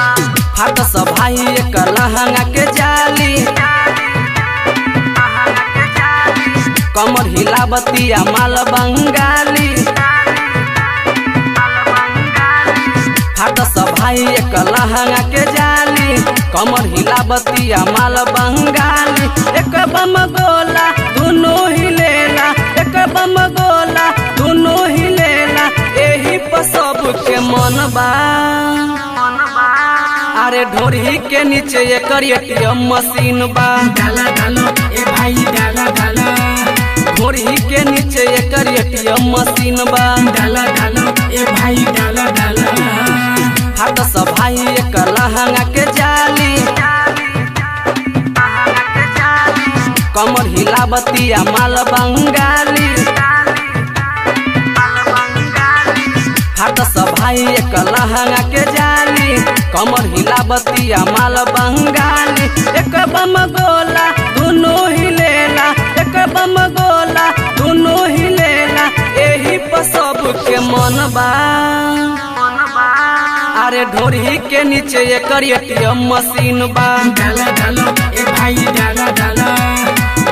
भाई एक लहंगा के जाली कमर हिलावतिया माल बंगाली फाटस भाई एक लहंगा के जाली कमर हिलावतिया माल बंगाली एक बम गोला दोनों हिलेला एक बम गोला दोनों हिलेला एही पर सबके मन बा अरे ढोरी के नीचे एकर एटीएम मशीन बा डाला डालो ए भाई डाला डाला ढोरी के नीचे एकर एटीएम मशीन बा डाला डालो ए भाई डाला डाला फाटस भाई एक लहंगा के जाली कमर हिलावतिया माल बंगाली फाटस भाई एक लहंगा के जाली कमर हिलावतिया माल बंगाली एक बम गोला दोनों हिलेला एक बम गोला दोनों हिलेला एही पर सबके मन बा अरे ढोरी के नीचे एकर एटीएम मशीन बा डाला डालो ए भाई डाला डाला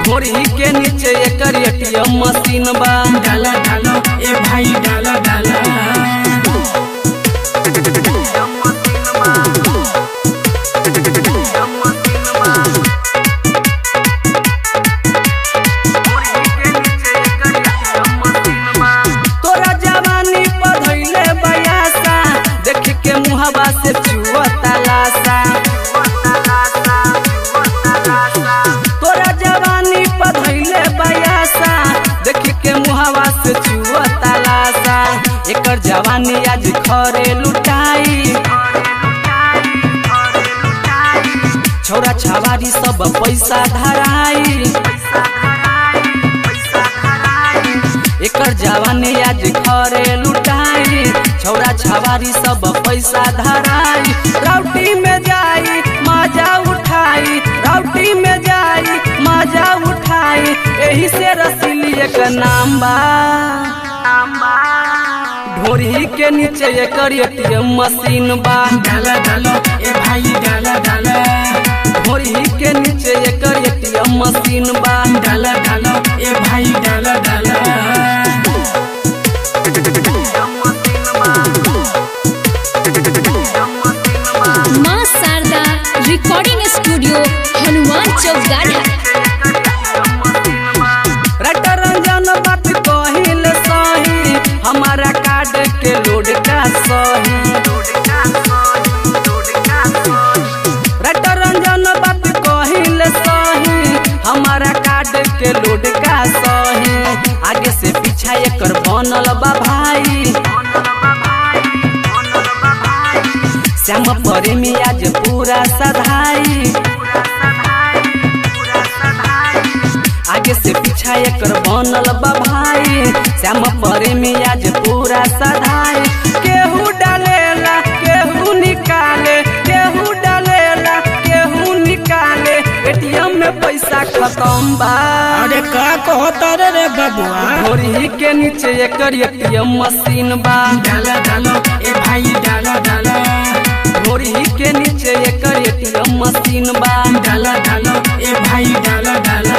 ढोरी के नीचे एकर एटीएम मशीन बा डाला डालो ए भाई डाला डाला तोरा जवानी पर धइले बयासा देख के मुहबा से चुवता लासा तोरा जवानी पर धइले बयासा देख के मुहबा से चुवता लासा एकर जवानी आज खरे लुटाई छोरा छवारी सब पैसा धराई एकर जवानी आज खरे लुटाई छोरा छवारी सब पैसा धराई राउटी में जाई मजा उठाई राउटी में जाई मजा उठाई एही से रसीली एक नाम बा ढोरी के नीचे एकर एटीएम मशीन बा डाला डालो ए भाई डाला डाला ढोरी के नीचे एकर एटीएम मशीन बा डाला डालो ए भाई डाला डाला मां शारदा रिकॉर्डिंग स्टूडियो हनुमान चौक गाढ़ा रट रंजन बात कहिल सही हमारा कार्ड के लोड का सही रट रंजन बात कहिल सही हमारा कार्ड के लोड का सही आगे से पीछा एकर बनल बा भाई श्याम प्रेमी आज पूरा सधाई आगे से पीछा एकर बनल बा भाई श्याम प्रेमी आज पूरा सधाई केहू डालेला केहू निकाले केहू डालेला केहू निकाले एटीएम में पैसा खत्म बा अरे का कहता रे बबुआ ढोरी के नीचे एकर एटीएम मशीन बा डाला डालो ए भाई डाला डाला ढोरी के नीचे एकर एटीएम मशीन बा डाला डालो ए भाई डाला डाला